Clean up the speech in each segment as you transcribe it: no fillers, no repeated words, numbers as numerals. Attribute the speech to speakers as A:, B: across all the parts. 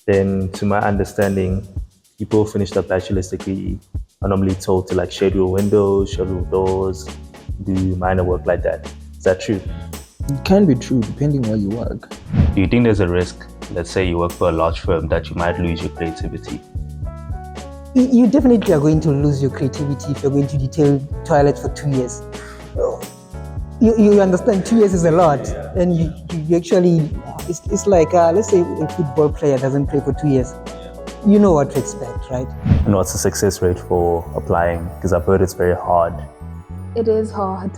A: Then, to my understanding, people who finish their bachelor's degree are normally told to like schedule windows, schedule doors, do minor work like that. Is that true?
B: It can be true depending where you work.
A: Do you think there's a risk, let's say you work for a large firm, that you might lose your creativity?
C: You definitely are going to lose your creativity if you're going to detail toilets for 2 years. You understand 2 years is a lot, and you actually, it's like, let's say a football player doesn't play for 2 years. You know what to expect, right?
A: And what's the success rate for applying? Because I've heard it's very hard.
D: It is hard,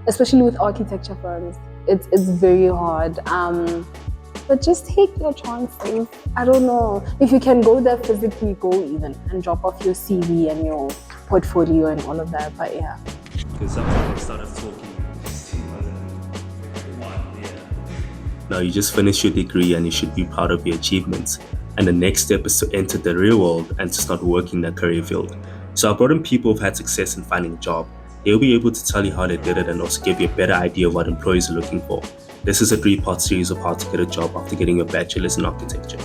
D: especially with architecture firms. It's very hard. But just take your chances. I don't know. If you can go there physically, go even and drop off your CV and your portfolio and all of that. But yeah.
A: Because sometimes I started talking. Now you just finished your degree and you should be proud of your achievements. And the next step is to enter the real world and to start working in that career field. So I brought in people who've had success in finding a job. They'll be able to tell you how they did it and also give you a better idea of what employers are looking for. This is a 3-part series of how to get a job after getting your bachelor's in architecture.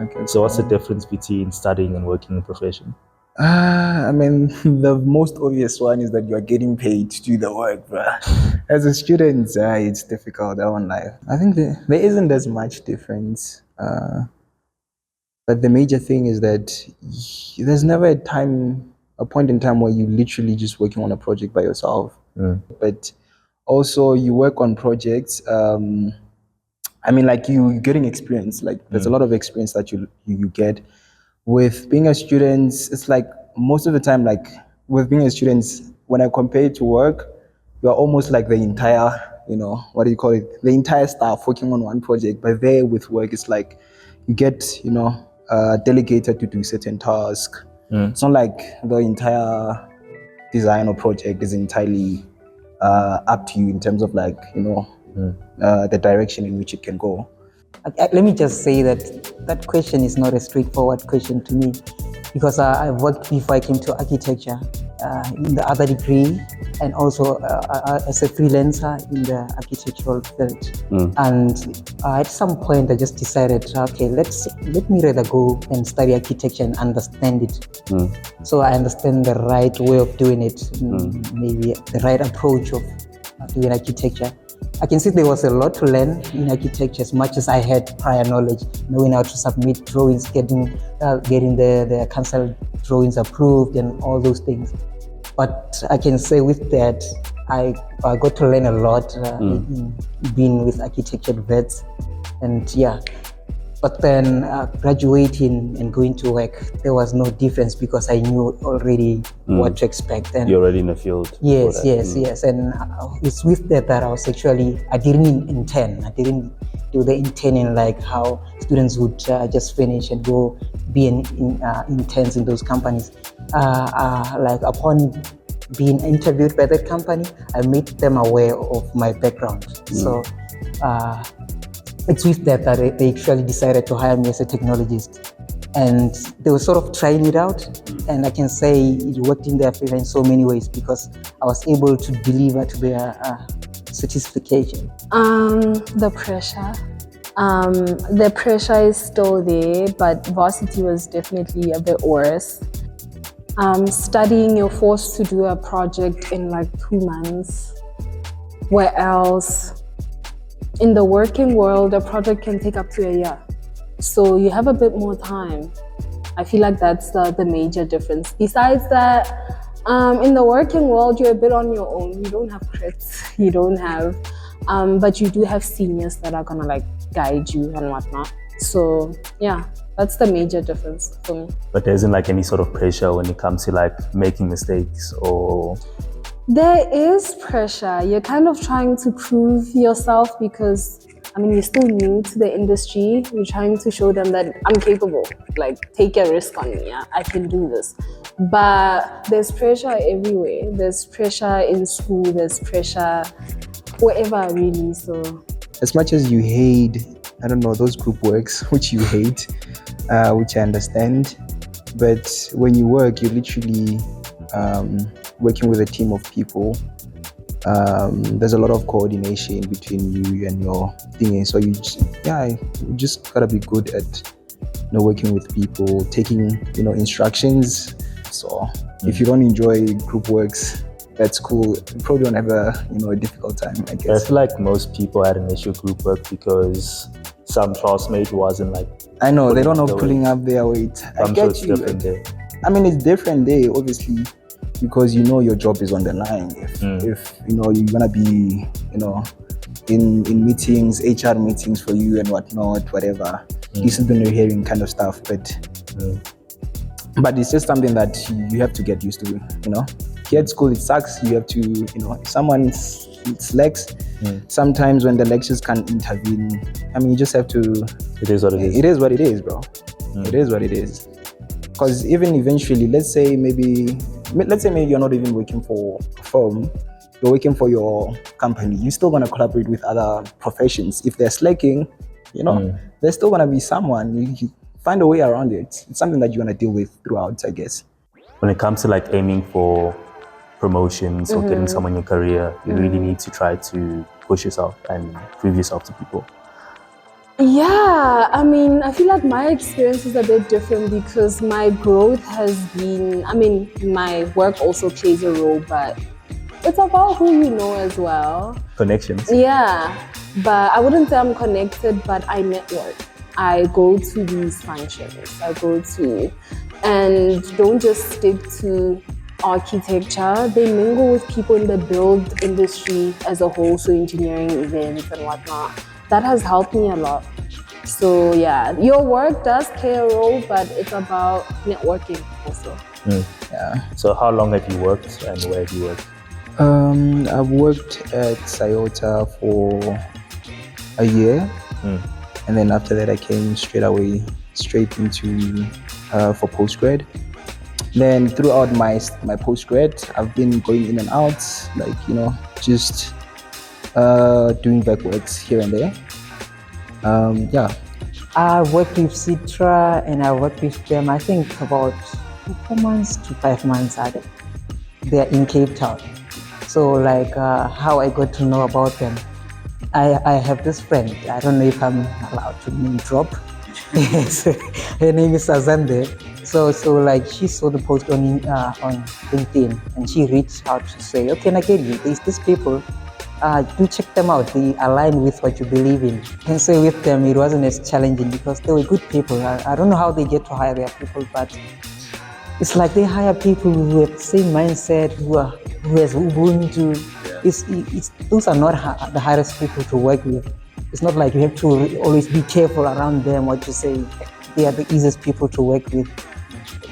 B: Okay.
A: So what's the difference between studying and working in a profession?
B: I mean, the most obvious one is that you are getting paid to do the work, bro. As a student, it's difficult, I won't lie. I think there isn't as much difference. But the major thing is that there's never a point in time where you literally just working on a project by yourself. But also you work on projects. I mean, like you getting experience. Like there's a lot of experience that you get. With being a student, it's like most of the time, like with being a student, when I compare it to work, you're almost like the entire, what do you call it? The entire staff working on one project. But there with work, it's like you get, delegated to do certain tasks. It's not like the entire design or project is entirely up to you in terms of like, the direction in which it can go.
C: Let me just say that question is not a straightforward question to me, because I've worked before I came to architecture in the other degree, and also as a freelancer in the architectural field. And at some point I just decided, okay, let me rather go and study architecture and understand it. So I understand the right way of doing it, maybe the right approach of doing architecture. I can see there was a lot to learn in architecture, as much as I had prior knowledge, knowing how to submit drawings, getting the council drawings approved and all those things. But I can say with that, I got to learn a lot in being with architecture vets, and yeah. But then graduating and going to work, there was no difference because I knew already what to expect. And
A: you're already in the field.
C: Yes. And it's with that I didn't intern. I didn't do the interning like how students would just finish and go be interns in those companies. Like upon being interviewed by that company, I made them aware of my background. So it's with that they actually decided to hire me as a technologist. And they were sort of trying it out. And I can say it worked in their favor in so many ways, because I was able to deliver to their certification.
D: The pressure is still there, but varsity was definitely a bit worse. Studying, you're forced to do a project in like 2 months. Where else? In the working world, a project can take up to a year. So you have a bit more time. I feel like that's the major difference. Besides that, in the working world, you're a bit on your own. You don't have crits, you don't have, but you do have seniors that are gonna like guide you and whatnot. So yeah, that's the major difference for me.
A: But there isn't like any sort of pressure when it comes to like making mistakes or...
D: There is pressure. You're kind of trying to prove yourself because, you're still new to the industry. You're trying to show them that I'm capable. Like, take a risk on me. I can do this. But there's pressure everywhere. There's pressure in school. There's pressure wherever, really. So,
B: as much as you hate, those group works, which you hate, which I understand. But when you work, you literally working with a team of people. There's a lot of coordination between you and your thingy. So you just gotta be good at working with people, taking instructions. So if you don't enjoy group works, that's cool. You probably don't have a difficult time, I
E: I
B: guess.
E: feel like most people had an issue with group work because some classmate wasn't like.
B: I know they
E: pulling
B: don't know
E: the weight.
B: pulling up their weight. I
E: I'm sure
B: get
E: it's
B: you.
E: different there.
B: I mean, it's different there, obviously, because your job is on the line. If you're gonna be in meetings, HR meetings for you and whatnot, whatever, disciplinary kind of stuff. But it's just something that you have to get used to. Here at school it sucks. You have to if someone slacks, sometimes when the lectures can't intervene, I mean, you just have to.
E: It is what it is.
B: It is what it is, bro. It is what it is. Because even eventually, let's say maybe you're not even working for a firm, you're working for your company, you're still going to collaborate with other professions. If they're slacking, there's still going to be someone. You find a way around it. It's something that you're going to deal with throughout, I guess.
E: When it comes to like aiming for promotions or getting someone in your career, you really need to try to push yourself and prove yourself to people.
D: Yeah, I mean, I feel like my experience is a bit different because my growth has been, I mean, my work also plays a role, but it's about who you know as well.
E: Connections.
D: Yeah, but I wouldn't say I'm connected, but I network. I go to these functions. And don't just stick to architecture. They mingle with people in the build industry as a whole, so engineering events and whatnot. That has helped me a lot. So yeah, your work does play a role, but it's about networking also.
B: Yeah.
E: So how long have you worked and where have you worked?
B: I've worked at Toyota for a year, and then after that I came straight into for postgrad. Then throughout my postgrad, I've been going in and out, like just doing back works here and there. Yeah.
C: I worked with Citra and I worked with them, I think about 4 months to 5 months. They're in Cape Town. So like how I got to know about them, I have this friend, I don't know if I'm allowed to name drop. Her name is Azande. So like she saw the post on LinkedIn and she reached out to say, okay, Nakedi, there's these people, do check them out. They align with what you believe in. And so with them, it wasn't as challenging because they were good people. I don't know how they get to hire their people, but it's like they hire people who have the same mindset, who has Ubuntu. Those are not the hardest people to work with. It's not like you have to always be careful around them or to say they are the easiest people to work with.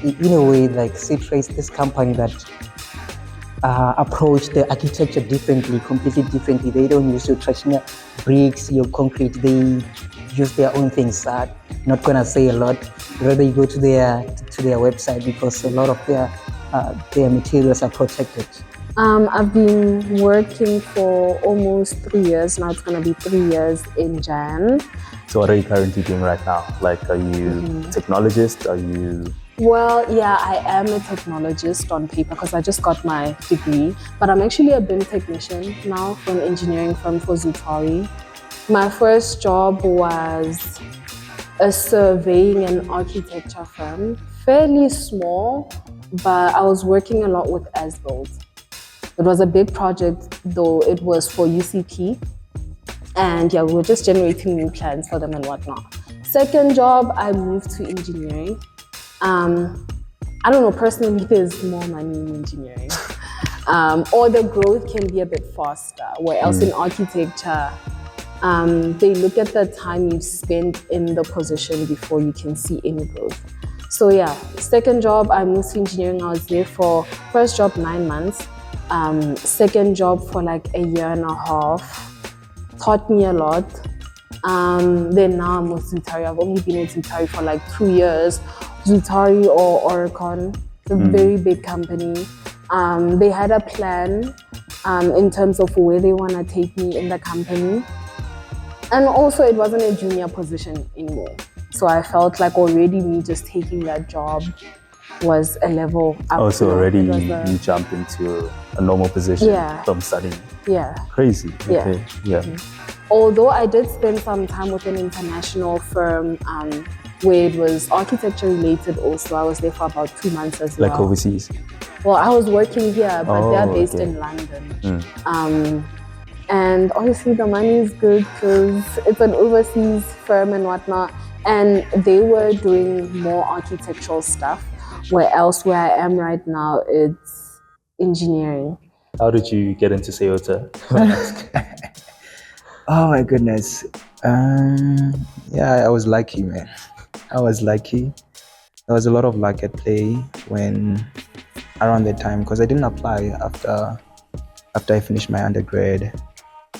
C: In a way, like Citra is this company that approach the architecture completely differently. They don't use your traditional bricks, your concrete. They use their own things. Not gonna say a lot. Rather, you go to their website because a lot of their materials are protected.
D: I've been working for almost 3 years now. It's gonna be 3 years in Jan.
E: So what are you currently doing right now? Like, are you technologist? Are you?
D: Well, yeah, I am a technologist on paper because I just got my degree, but I'm actually a BIM technician now for an engineering firm for Zutari. My first job was a surveying and architecture firm, fairly small, but I was working a lot with as-built. It was a big project, though it was for UCP. And yeah, we were just generating new plans for them and whatnot. Second job, I moved to engineering. I don't know, personally, there's more money in engineering. Or the growth can be a bit faster, where else in architecture, they look at the time you've spent in the position before you can see any growth. So yeah, second job, I moved to engineering. I was there for, first job 9 months. Second job for like a year and a half. Taught me a lot. Then now I'm with Zutari. I've only been with Zutari for like 2 years. Zutari or Oricon, it's a very big company. They had a plan in terms of where they want to take me in the company. And also it wasn't a junior position anymore. So I felt like already me just taking that job was a level up.
E: Oh, so
D: you know.
E: already
D: It was a-
E: you jumped into a normal position
D: Yeah.
E: from studying.
D: yeah.
E: Crazy.
D: Yeah.
E: Okay. Yeah.
D: Although I did spend some time with an international firm where it was architecture related also. I was there for about 2 months as well.
E: Like overseas.
D: Well, I was working here, but they're
E: Oh,
D: based
E: okay.
D: in London. And obviously the money is good because it's an overseas firm and whatnot. And they were doing more architectural stuff, where else where I am right now, it's engineering.
E: How did you get into Toyota?
B: Oh my goodness. Yeah, I was lucky, man. I was lucky. There was a lot of luck at play when around that time because I didn't apply after I finished my undergrad.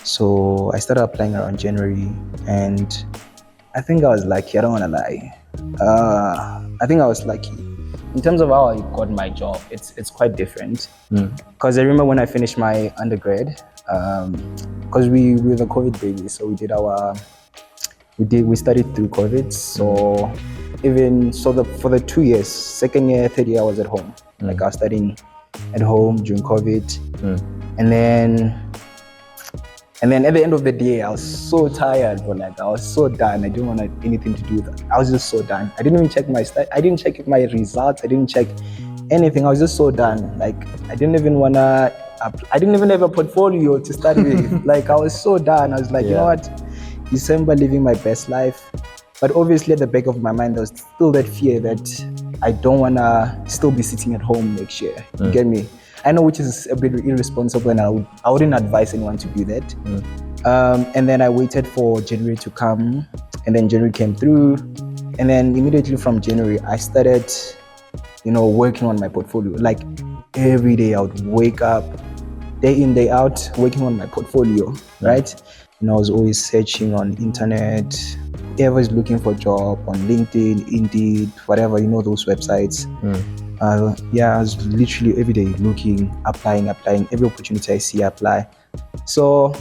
B: So I started applying around January, and I think I was lucky. I don't want to lie. I think I was lucky. In terms of how I got my job, it's quite different. Because I remember when I finished my undergrad, because we were the COVID babies, so we studied through COVID. So for the 2 years, second year, third year, I was at home. Like I was studying at home during COVID, and then at the end of the day, I was so tired, but like I was so done. I didn't want anything to do with it. I was just so done. I didn't even check I didn't check my results. I didn't check anything. I was just so done. Like I didn't even have a portfolio to study with. Like I was so done. I was like, you know what? December, living my best life. But obviously at the back of my mind, there was still that fear that I don't want to still be sitting at home next year. You get me? I know, which is a bit irresponsible, and I wouldn't advise anyone to do that. And then I waited for January to come, and then January came through, and then immediately from January, I started, working on my portfolio. Like every day, I would wake up, day in, day out, working on my portfolio, right? And I was always searching on internet, whoever's looking for a job on LinkedIn, Indeed, whatever, those websites. I was literally every day looking, applying, every opportunity I see, I apply. So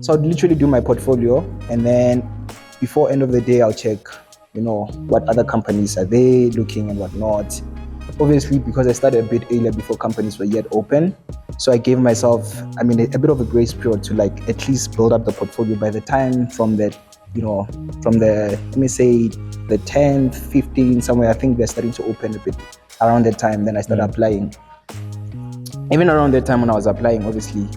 B: I'd literally do my portfolio, and then before end of the day, I'll check, what other companies are they looking and whatnot. Obviously, because I started a bit earlier before companies were yet open, so I gave myself, a bit of a grace period to like at least build up the portfolio. By the time from the, let me say the 10th, 15th, somewhere, I think they're starting to open a bit around that time. Then I started applying. Even around that time when I was applying, obviously.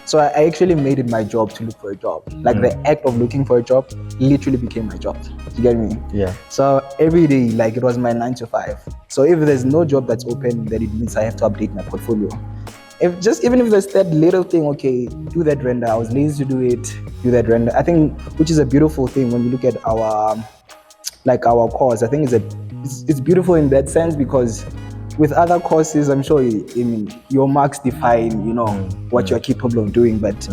B: So I actually made it my job to look for a job. Like the act of looking for a job literally became my job. You get me?
E: Yeah.
B: So every day, like it was my 9 to 5. So if there's no job that's open, then it means I have to update my portfolio. Even if there's that little thing, okay, do that render. I was lazy to do it, do that render. I think, which is a beautiful thing when you look at our course. I think it's beautiful in that sense, because with other courses, I'm sure, your marks define, what you're capable of doing. But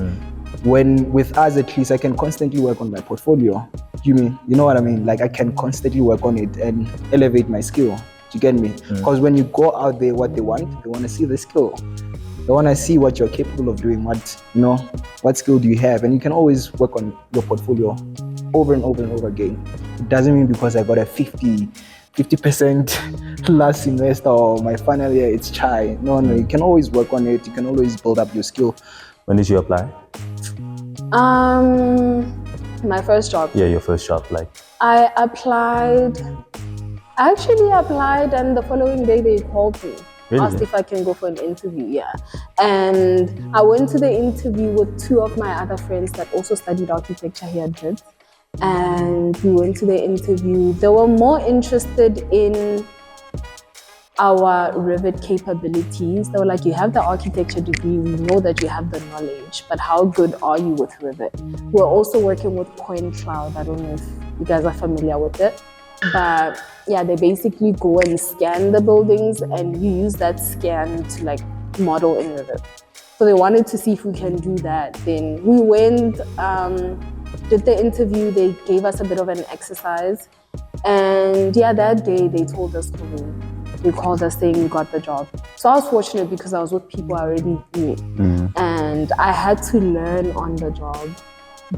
B: when with us, at least, I can constantly work on my portfolio. You know what I mean? Like I can constantly work on it and elevate my skill. Do you get me? Because when you go out there, what they want to see the skill. They want to see what you're capable of doing. What skill do you have? And you can always work on your portfolio over and over and over again. It doesn't mean because I got a 50% last semester or my final year, it's chai. No, you can always work on it. You can always build up your skill.
E: When did you apply?
D: My first job.
E: Yeah, your first job. Like
D: I actually applied, and the following day they called me.
E: Really?
D: Asked if I can go for an interview, yeah. And I went to the interview with 2 of my other friends that also studied architecture here at Wits. And we went to the interview. They were more interested in our Revit capabilities. They were like, you have the architecture degree, we know that you have the knowledge, but how good are you with Revit? We're also working with Point Cloud. I don't know if you guys are familiar with it. But yeah, they basically go and scan the buildings, and you use that scan to like model in Revit. So they wanted to see if we can do that. Then we went, did the interview. They gave us a bit of an exercise, and yeah, that day they told us they called us saying we got the job. So I was fortunate because I was with people I already knew, and I had to learn on the job.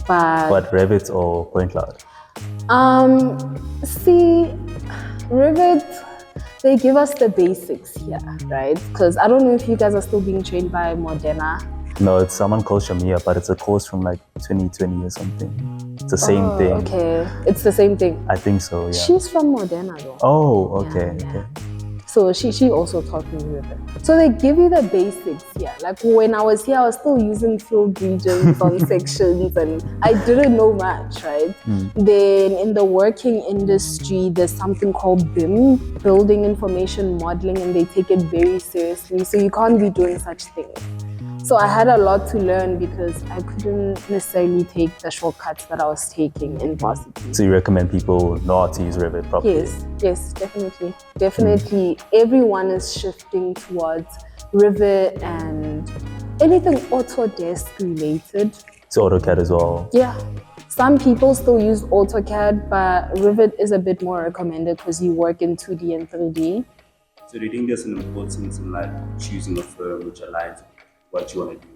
D: But
E: what, Revit or Point Cloud?
D: See, Revit, they give us the basics here, right? Because I don't know if you guys are still being trained by Moderna.
E: No, it's someone called Shamia, but it's a course from like 2020 or something. It's the same thing.
D: Okay, it's the same thing.
E: I think so, yeah.
D: She's from Moderna though.
E: Oh, okay,
D: Yeah.
E: okay.
D: So she also taught me with it. So they give you the basics here. Like when I was here, I was still using field regions on sections and I didn't know much, right? Then in the working industry, there's something called BIM, Building Information Modeling, and they take it very seriously. So you can't be doing such things. So I had a lot to learn because I couldn't necessarily take the shortcuts that I was taking in varsity.
E: So you recommend people know how to use Revit properly?
D: Yes, definitely. Definitely, everyone is shifting towards Revit and anything Autodesk related.
E: So AutoCAD as well?
D: Yeah. Some people still use AutoCAD, but Revit is a bit more recommended because you work in 2D and 3D.
A: So do you think there's an importance in like choosing a firm which aligns with what you want to do?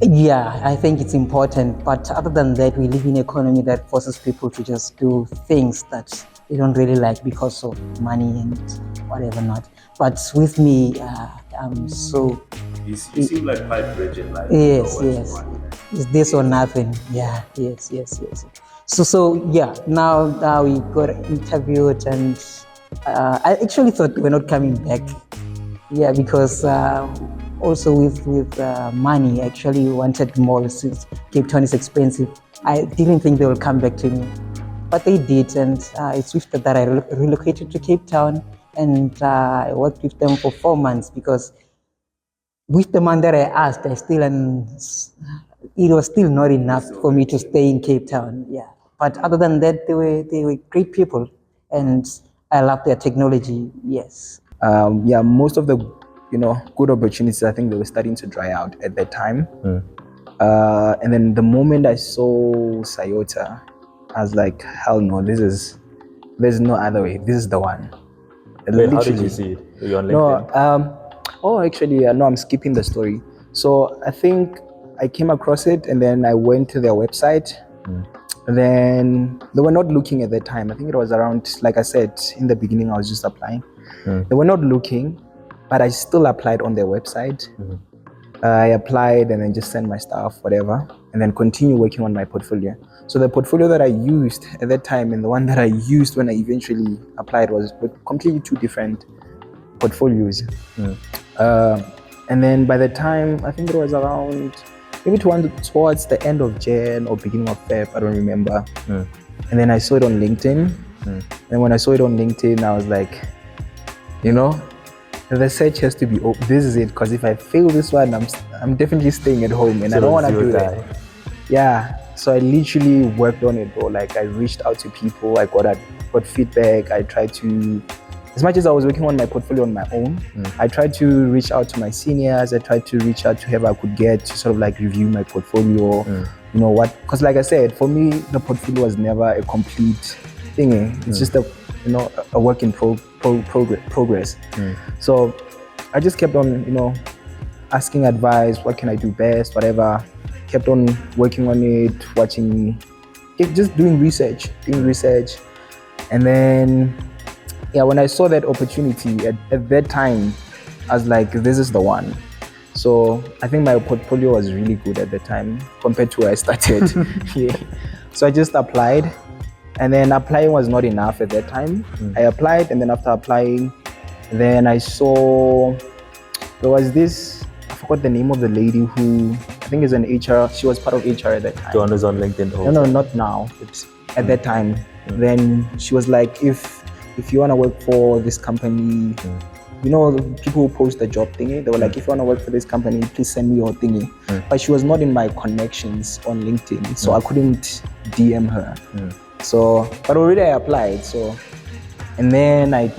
C: Yeah, I think it's important. But other than that, we live in an economy that forces people to just do things that they don't really like because of money and whatever not. But with me, I'm so...
A: You seem like quite rigid, like
C: Yes,
A: you know what
C: yes.
A: you want.
C: It's this or nothing. Yeah, yes. So yeah, now we got interviewed and I actually thought we're not coming back. Yeah, because also with money, I actually wanted more since Cape Town is expensive. I didn't think they will come back to me, but they did, and it's with that I relocated to Cape Town, and I worked with them for 4 months because with the money that I asked, it was still not enough for me to stay in Cape Town. Yeah, but other than that, they were great people, and I love their technology. Yes.
B: Most of the good opportunities, I think they were starting to dry out at that time. And then the moment I saw Sayota, I was like, hell no, there's no other way. This is the one.
E: Wait, how did you see it? Were you on LinkedIn?
B: No, I'm skipping the story. So I think I came across it and then I went to their website. And then they were not looking at that time. I think it was around, like I said, in the beginning, I was just applying. They were not looking, but I still applied on their website. I applied and then just sent my stuff, whatever, and then continue working on my portfolio. So the portfolio that I used at that time and the one that I used when I eventually applied was completely two different portfolios. And then by the time, I think it was around maybe towards the end of Jan or beginning of Feb, I don't remember. And then I saw it on LinkedIn. And when I saw it on LinkedIn, I was like, the search has to be open. This is it, because if I fail this one, I'm definitely staying at home, and I don't want to do that. Yeah, so I literally worked on it, bro. Like I reached out to people, I got feedback. I tried to, as much as I was working on my portfolio on my own, I tried to reach out to my seniors. I tried to reach out to whoever I could get to sort of like review my portfolio. Because like I said, for me, the portfolio was never a complete thing. It's just a work in progress. So I just kept on, asking advice. What can I do best? Whatever. Kept on working on it, just doing research. And then, when I saw that opportunity at that time, I was like, this is the one. So I think my portfolio was really good at the time compared to where I started. So I just applied. And then applying was not enough at that time. I applied, and then after applying, then I saw there was this, I forgot the name of the lady who I think is an HR. She was part of HR at that time.
E: The one who's on LinkedIn.
B: No, not now. It's at that time. Then she was like, if you want to work for this company, the people who post the job thingy, they were like, if you want to work for this company, please send me your thingy. But she was not in my connections on LinkedIn, so I couldn't DM her. So, but already I applied. So, and then I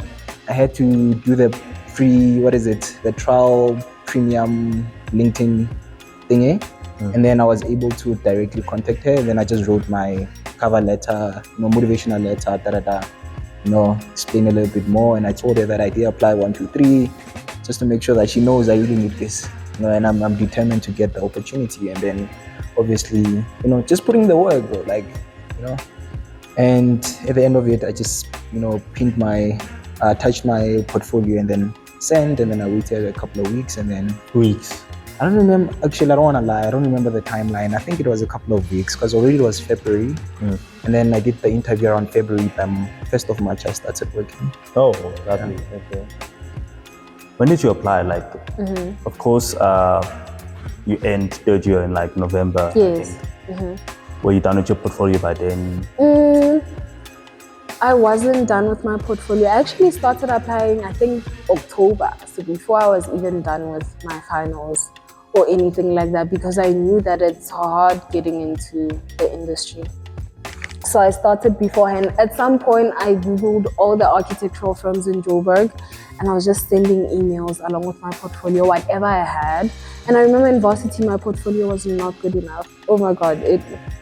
B: had to do the free, the trial premium LinkedIn thingy. And then I was able to directly contact her. And then I just wrote my cover letter, motivational letter, explain a little bit more. And I told her that I did apply 1, 2, 3, just to make sure that she knows I really need this, and I'm determined to get the opportunity. And then obviously, just putting the work, bro, and at the end of it, I just, pinned my attached my portfolio and then sent, and then I waited a couple of weeks, and then
E: Weeks.
B: I don't remember. Actually, I don't want to lie. I don't remember the timeline. I think it was a couple of weeks because already it was February, and then I did the interview around February. 1st of March, I started working.
E: Oh, lovely. Okay. When did you apply? Like, of course, you end third year in like November.
D: Yes.
E: Were you done with your portfolio by then?
D: I wasn't done with my portfolio. I actually started applying, I think, October. So before I was even done with my finals or anything like that, because I knew that it's hard getting into the industry. So I started beforehand. At some point, I Googled all the architectural firms in Joburg, and I was just sending emails along with my portfolio, whatever I had. And I remember in varsity, my portfolio was not good enough. Oh my God,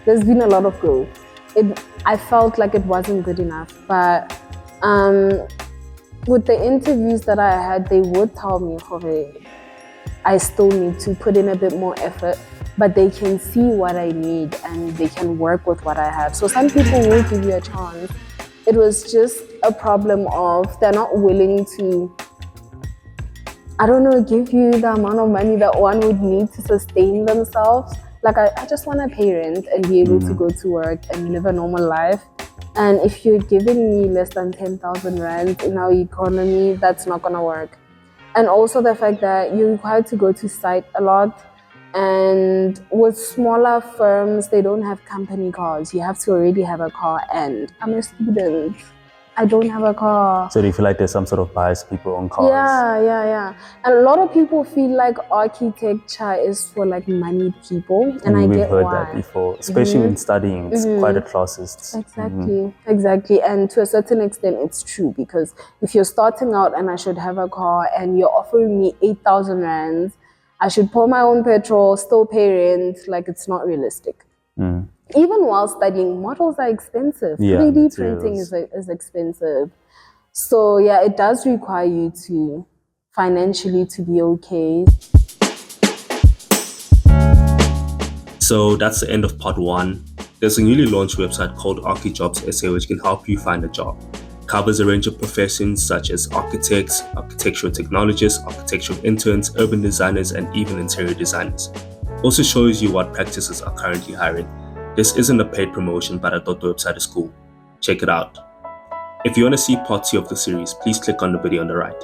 D: there's been a lot of growth. I felt like it wasn't good enough, but with the interviews that I had, they would tell me, I still need to put in a bit more effort, but they can see what I need and they can work with what I have. So some people will give you a chance. It was just a problem of they're not willing to, I don't know, give you the amount of money that one would need to sustain themselves. Like I just want to pay rent and be able to go to work and live a normal life. And if you're giving me less than 10,000 rand in our economy, that's not going to work. And also the fact that you're required to go to site a lot. And with smaller firms, they don't have company cars. You have to already have a car. And I'm a student. I don't have a car.
E: So do you feel like there's some sort of bias people on cars?
D: Yeah. And a lot of people feel like architecture is for like moneyed people. And I
E: we've
D: get
E: heard
D: why.
E: that before, especially when studying. It's quite a classist.
D: Exactly. And to a certain extent, it's true, because if you're starting out and I should have a car and you're offering me 8,000 rands, I should pour my own petrol, still pay rent, like it's not realistic. Even while studying, models are expensive.
E: Yeah,
D: 3D printing is expensive. So yeah, it does require you to financially to be okay.
A: So that's the end of part 1. There's a newly launched website called ArchiJobs SA which can help you find a job. It covers a range of professions such as architects, architectural technologists, architectural interns, urban designers, and even interior designers. Also shows you what practices are currently hiring. This isn't a paid promotion, but I thought the website is cool. Check it out. If you want to see part 2 of the series, please click on the video on the right.